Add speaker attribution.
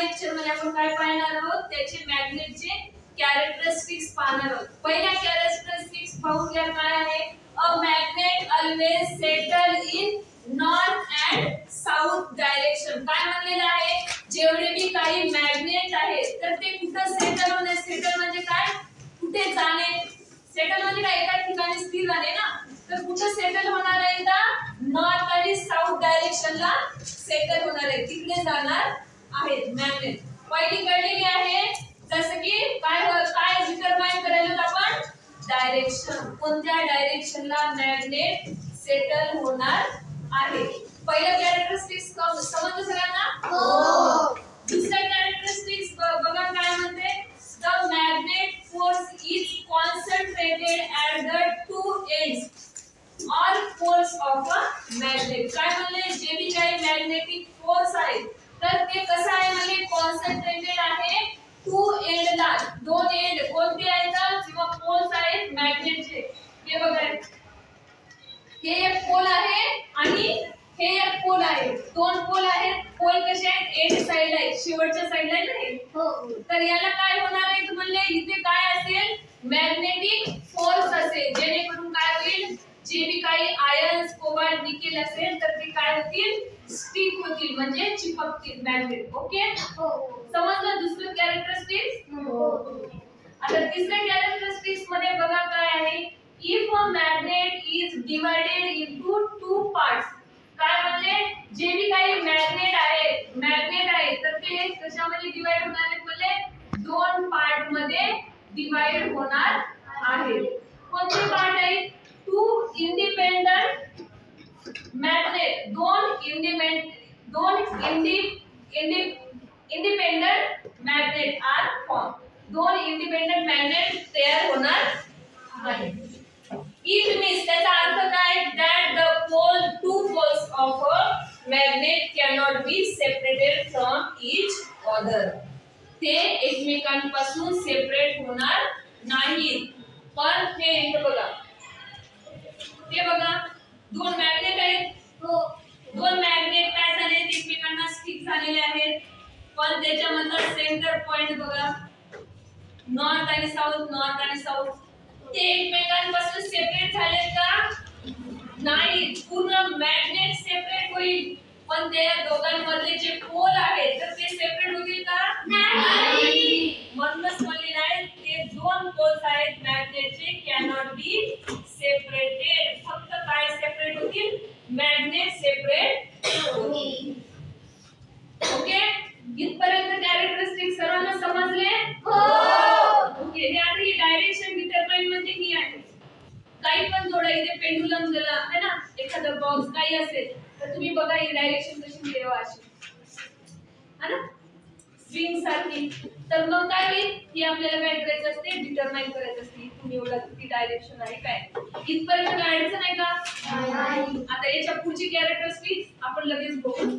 Speaker 1: Lecture मध्ये आपण काय पाहणार आहोत, त्याचे मॅग्नेटचे कॅरेक्टरिस्टिक्स पाहणार आहोत. पहिला कॅरेक्टरिस्टिक्स पाहूया काय आहे. A magnet always settle in north and south direction. काय म्हणलेलं आहे, जेवढे भी काही मॅग्नेट आहेत तर ते कुठे सेटल होणे. सेटल म्हणजे काय, कुठे जाणे. सेटल म्हणजे काय, एका ठिकाणी स्थिर राहणे ना. तर कुठे सेटल होणार आहे का, नॉर्थ आणि साऊथ डायरेक्शनला सेटल होणार आहे, तिकडे जाणार आहेत मॅग्नेट. पहिली कळलेली आहे. जसं की काय डिटरमाइन करायला आपण, डायरेक्शन, कोणत्या डायरेक्शनला मॅग्नेट सेटल होणार आहे. पहिलं कॅरेक्टरिस्टिक्स समजलं सगळ्यांना. हो. दुसरा कॅरेक्टरिस्टिक्स बघा काय म्हणते. The magnet force is concentrated at the two ends all force of a magnet. काय म्हणले, जे भी काही मॅग्नेटिक फोर्स आहे तर ते कसं आहे म्हणजे कॉन्सन्ट्रेटेड आहे टू एंडला. दोन एंड कोणते आहेत किंवा पोल्स आहेत मॅग्नेटचे. हे बघा, हे एक पोल आहे आणि हे एक पोल आहे. दोन पोल आहेत. पोल कसे आहेत, एंड साइडला आहे, शेवटच्या साइडला आहे. हो. तर याला काय होणार आहे तुम्हाला, इथे काय असेल, मॅग्नेटिक फोर्स असेल, जेणेकरून काय होईल, जे भी काही आयर्न्स कोबाल्ट निकेल असेल तर ते काय होतील, स्टिक होतील, म्हणजे चिपकतील मॅग्नेट. ओके. हो. समजलं दुसरं कॅरेक्टरिस्टिक्स. हो. आता तिसऱ्या कॅरेक्टरिस्टिक्स मध्ये बघा काय आहे. If a magnet is divided into two parts. काय म्हणजे जे भी काही मॅग्नेट आहे तर ते कशामध्ये डिवाइड होणार आहेत, म्हणजे दोन पार्ट मध्ये डिवाइड होणार आहे. कोणते पार्ट आहेत, टू इंडिपेंडंट मॅग्नेट. दोन इंडिपेंडंट मॅग्नेट आर फॉर्म. दोन इंडिपेंडंट मॅग्नेट तयार होणार आहे. इट मीन्स, त्याचा अर्थ काय, that the two poles of a magnet cannot be separated from each other. ते एकमेकांपासून सेपरेट होणार नाहीत. पण हे इथे बघा, ते बघा, दोन मॅग्नेट आहेत. दोन मॅग्नेट काय झाले, एकमेकांना स्टिक झालेले आहेत. पण त्याच्यामधला सेंटर पॉइंट बघा, नॉर्थ आणि साऊथ, ते एकमेकांपासून सेपरेट झाले का, नाही. पूर्ण मॅग्नेट सेपरेट होईल, पण त्या दोघांमधले जे पोल आहेत तर ते सेपरेट होतील का, नाही. म्हणूनच म्हणलेलं आहे, ते दोन पोल्स आहेत मॅग्नेटचे, कॅनॉट बी सेपरेटेड. फक्त काय सेपरेट होतील, मॅग्नेट सेपरेट होतील. ओके. इथपर्यंत कॅरेक्टरिस्टिक्स सर्वांना समजले. हो. ओके. हे आता ही डायरेक्शन डिटरमाइन म्हणजे ही आहे. काही पण जोडा, इथे पेंडुलम दिला आहे ना, एखादा बॉक्स काही असेल तर तुम्ही बघा ही डायरेक्शन कशी मिळवा, अशी है ना, स्विंग सारखी. तर मग काय होईल, ही आपल्याला काय करायचं असते, डिटरमाइन करायचं असते. तुम्ही एवढा किती डायरेक्शन आहे काय. इथपर्यंत काय अडचण आहे का, नाही. आता याच्या पुढची कॅरेक्टरिस्टिक्स आपण लगेच बघू.